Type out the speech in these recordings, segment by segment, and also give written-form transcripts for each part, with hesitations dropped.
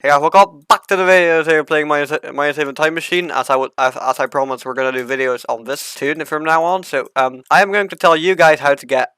Hey guys, welcome back to the video. Today we're playing my Saving Time Machine. As I promised, we're gonna do videos on this tune from now on. So I am going to tell you guys how to get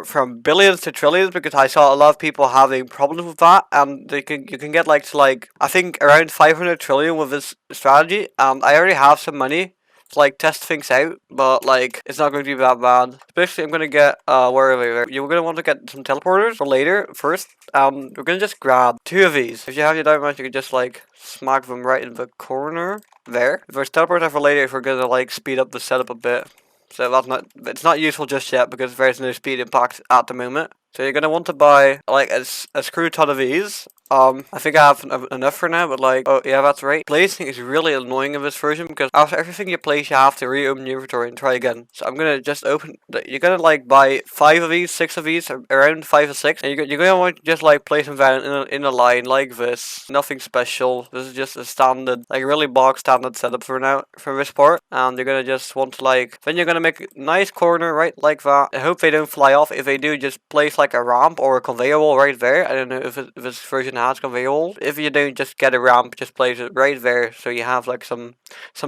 from billions to trillions, because I saw a lot of people having problems with that, and you can get like I think around 500 trillion with this strategy. I already have some money to like test things out, but like it's not going to be that bad. Especially I'm gonna get where you're gonna want to get some teleporters for later first. We're gonna just grab two of these. If you have your diamond, you can just like smack them right in the corner there. If there's teleporter for later, if we're gonna like speed up the setup a bit. So it's not useful just yet because there's no speed impact at the moment. So you're gonna want to buy like a screw ton of these. I think I have enough for now, but like, oh yeah, that's right. Placing is really annoying in this version because after everything you place, you have to reopen your inventory and try again. So I'm gonna just open. You're gonna like buy 5 of these, 6 of these, around 5 or 6, and you're gonna want to just like place them down in a line like this. Nothing special. This is just a standard, like really bog standard setup for now for this part. And you're gonna just want to like, then you're gonna make a nice corner right like that. I hope they don't fly off. If they do, just place like a ramp or a conveyor wall right there. I don't know if this version has conveyor walls. If you don't, just get a ramp, just place it right there, so you have like some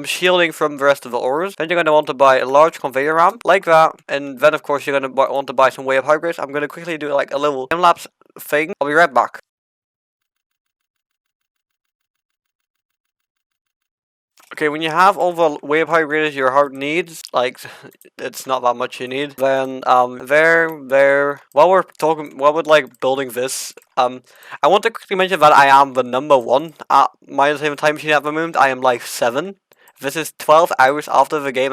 shielding from the rest of the ores. Then you're gonna want to buy a large conveyor ramp like that, and then of course you're gonna want to buy some way up hybrids. I'm gonna quickly do like a little time-lapse thing. I'll be right back. Okay, when you have all the wave hybrids your heart needs, like it's not that much you need, then while we're talking, while we're like building this, I want to quickly mention that I am the #1 at my Saving Time Machine at the moment. I am like 7. This is 12 hours after the game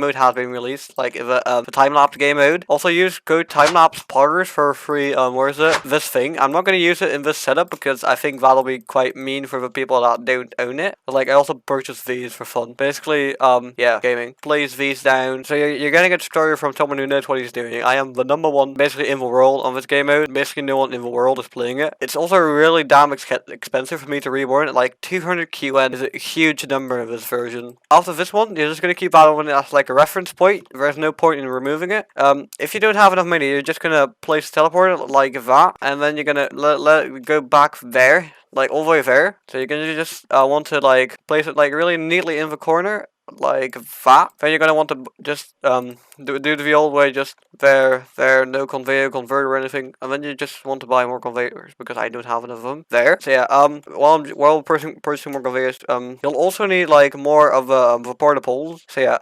mode has been released, like the time-lapse game mode. Also use code Timelapse Poggers for free, where is it? This thing. I'm not going to use it in this setup because I think that'll be quite mean for the people that don't own it. But, like, I also purchased these for fun. Basically, yeah, gaming. Place these down. So you're getting a tutorial from someone who knows what he's doing. I am the #1 basically in the world on this game mode. Basically no one in the world is playing it. It's also really damn expensive for me to reborn it. Like 200 QN is a huge number of this version. After this one, you're just gonna keep that one as like a reference point. There's no point in removing it. If you don't have enough money, you're just gonna place a teleporter like that, and then you're gonna let it go back there, like all the way there. So you're gonna just want to like place it like really neatly in the corner, like that. Then you're gonna want to just do the old way, just there, no converter or anything, and then you just want to buy more conveyors because I don't have enough of them there. So yeah, while purchasing more conveyors, you'll also need like more of the porta poles. So yeah,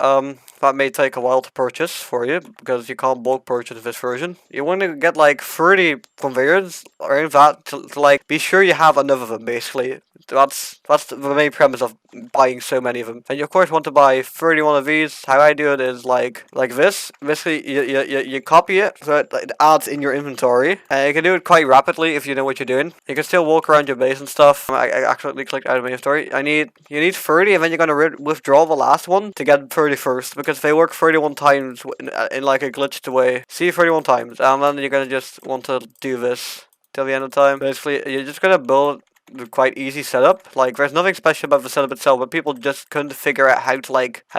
that may take a while to purchase for you because you can't bulk purchase this version. You want to get like 30 conveyors around that to like be sure you have enough of them. Basically, that's the main premise of buying so many of them. And you of course want to buy 31 of these. How I do it is like this. Basically, you copy it so it adds in your inventory. You can do it quite rapidly if you know what you're doing. You can still walk around your base and stuff. I accidentally clicked out of my inventory. You need 30, and then you're gonna withdraw the last one to get 30 first, because they work 31 times in like a glitched way. See 31 times, and then you're gonna just want to do this till the end of time. Basically, you're just gonna build quite easy setup. Like there's nothing special about the setup itself, but people just couldn't figure out how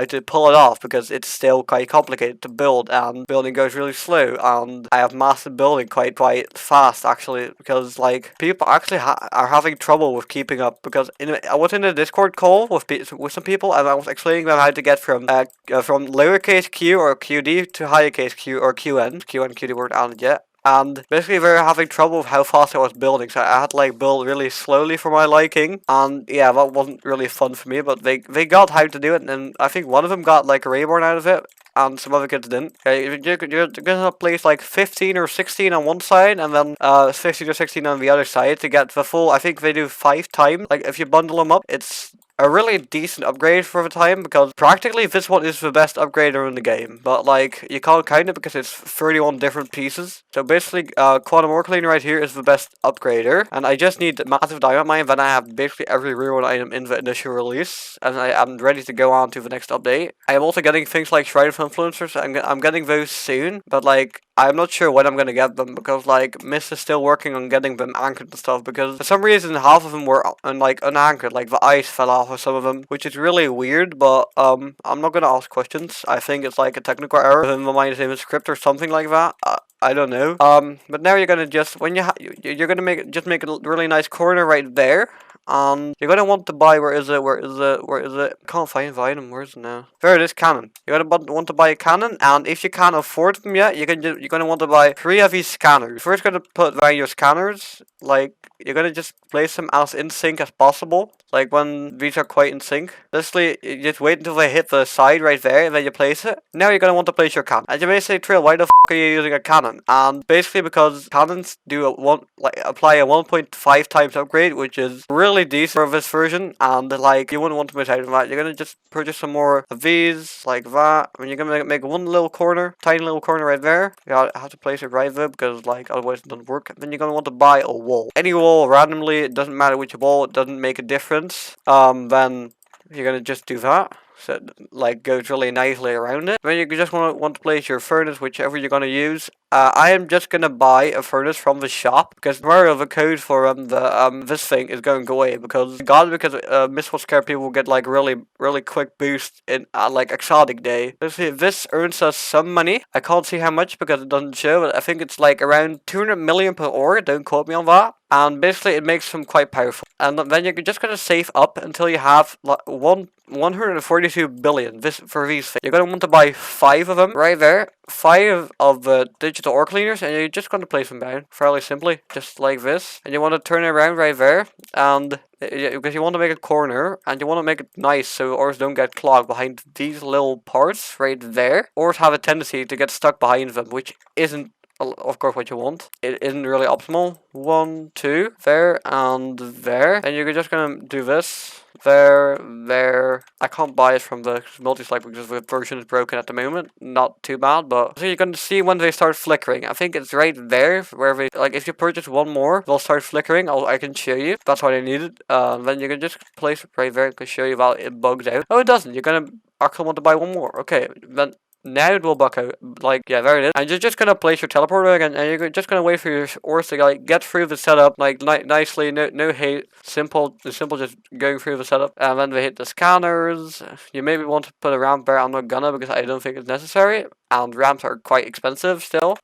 to pull it off because it's still quite complicated to build, and building goes really slow. And I have mastered building quite fast actually, because like people actually are having trouble with keeping up. Because I was in a Discord call with some people, and I was explaining them how to get from lowercase q or qd to highercase q or qn. QD weren't added yet. And basically they were having trouble with how fast I was building, so I had to like build really slowly for my liking. And yeah, that wasn't really fun for me, but they got how to do it, and I think one of them got like a reborn out of it, and some other kids didn't. Okay, you're gonna place like 15 or 16 on one side, and then 15 or 16 on the other side to get the full. I think they do 5 times. Like if you bundle them up, it's a really decent upgrade for the time, because practically this one is the best upgrader in the game, but like you can't count it because it's 31 different pieces. So basically Quantum Ore Cleaner right here is the best upgrader, and I just need massive diamond mine, then I have basically every reward item in the initial release, and I am ready to go on to the next update. I am also getting things like Shrine of Influencers. I'm getting those soon, but like I'm not sure when I'm gonna get them, because like Mist is still working on getting them anchored and stuff, because for some reason half of them were unanchored, like the ice fell off of some of them, which is really weird. But I'm not gonna ask questions. I think it's like a technical error within the Minus Image script or something like that. I don't know. But now you're gonna just when you're gonna make a really nice corner right there. You're gonna want to buy. Where is it? Where is it? Where is it? Can't find item. Where is it now? There it is. Cannon. You're gonna want to buy a cannon, and if you can't afford them yet, you're gonna want to buy 3 of these scanners. You're first gonna put down your scanners. Like you're gonna just place them as in sync as possible. Like when these are quite in sync. Basically, you just wait until they hit the side right there, and then you place it. Now you're gonna want to place your cannon. And you may say, Trill, why the f are you using a cannon? And basically because cannons do apply a 1.5 times upgrade, which is really decent for this version. And like you wouldn't want to miss out on that. You're gonna just purchase some more of these, like that. And you're gonna make one little corner, tiny little corner right there. You have to place it right there because like otherwise it doesn't work. Then you're gonna want to buy a wall. Any wall randomly, it doesn't matter which wall, it doesn't make a difference. Then you're gonna just do that. So like goes really nicely around it. Then you just want to place your furnace, whichever you're gonna use. I am just gonna buy a furnace from the shop because tomorrow the code for this thing is going to go away because Miss What's Scare people will get like really quick boost in like exotic day. Let's see, this earns us some money. I can't see how much because it doesn't show, but I think it's like around 200 million per hour. Don't quote me on that. And basically it makes them quite powerful. And then you're just gonna save up until you have like 142 billion for these things. You're gonna want to buy 5 of them right there. 5 of the digital ore cleaners, and you're just gonna place them down fairly simply, just like this. And you want to turn it around right there, and because you want to make a corner, and you want to make it nice so ores don't get clogged behind these little parts right there. Ores have a tendency to get stuck behind them, which isn't of course what you want. It isn't really optimal. 1, 2, there, and there. And you're just gonna do this. There. I can't buy it from the multi-select because the version is broken at the moment. Not too bad, but so you're gonna see when they start flickering. I think it's right there where they like if you purchase one more, they'll start flickering. I can show you. That's what I needed. Then you can just place it right there. I can show you while it bugs out. Oh, it doesn't. You're gonna actually want to buy one more. Okay, then. Now it will bug out, like, yeah, there it is. And you're just gonna place your teleporter again, and you're just gonna wait for your ores to, like, get through the setup, like, nicely, no hate, simple, just going through the setup. And then we hit the scanners. You maybe want to put a ramp there, I'm not gonna, because I don't think it's necessary. And ramps are quite expensive still.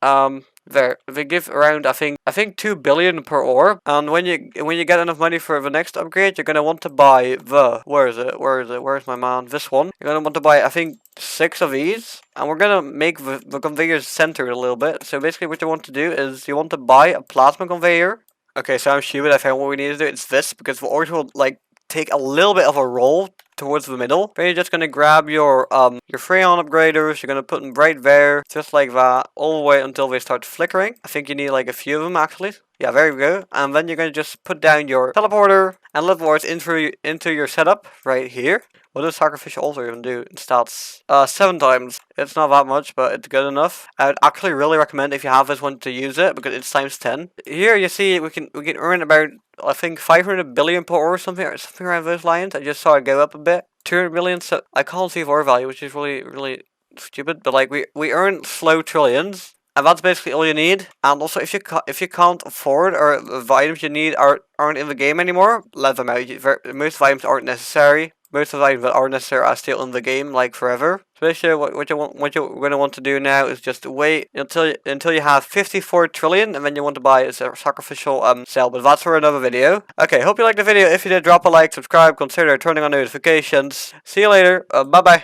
There, they give around I think 2 billion per ore, and when you get enough money for the next upgrade, you're gonna want to buy where's my man, this one. You're gonna want to buy I think 6 of these, and we're gonna make the conveyors centered a little bit. So basically what you want to do is you want to buy a plasma conveyor. Okay, so I'm stupid, I found what we need to do. It's this, because the ores will like take a little bit of a roll towards the middle. Then you're just gonna grab your freon upgraders. You're gonna put them right there, just like that, all the way until they start flickering. I think you need like a few of them actually. Yeah, there we go. And then you're gonna just put down your teleporter and let the ores into your setup right here. What does sacrificial altar even do in stats? 7 times. It's not that much, but it's good enough. I would actually really recommend if you have this one to use it because it's times 10. Here you see we can earn about I think 500 billion per ore or something around those lines. I just saw it go up a bit. 200 million. So I can't see the ore value, which is really stupid. But like we earn slow trillions. And that's basically all you need. And also, if you can't afford or the items you need aren't in the game anymore, let them out. Most items aren't necessary. Most of the items that are necessary are still in the game, like forever. So basically, what you're gonna want to do now is just wait until you have 54 trillion, and then you want to buy a sacrificial cell. But that's for another video. Okay, hope you liked the video. If you did, drop a like, subscribe, consider turning on notifications. See you later. Bye bye.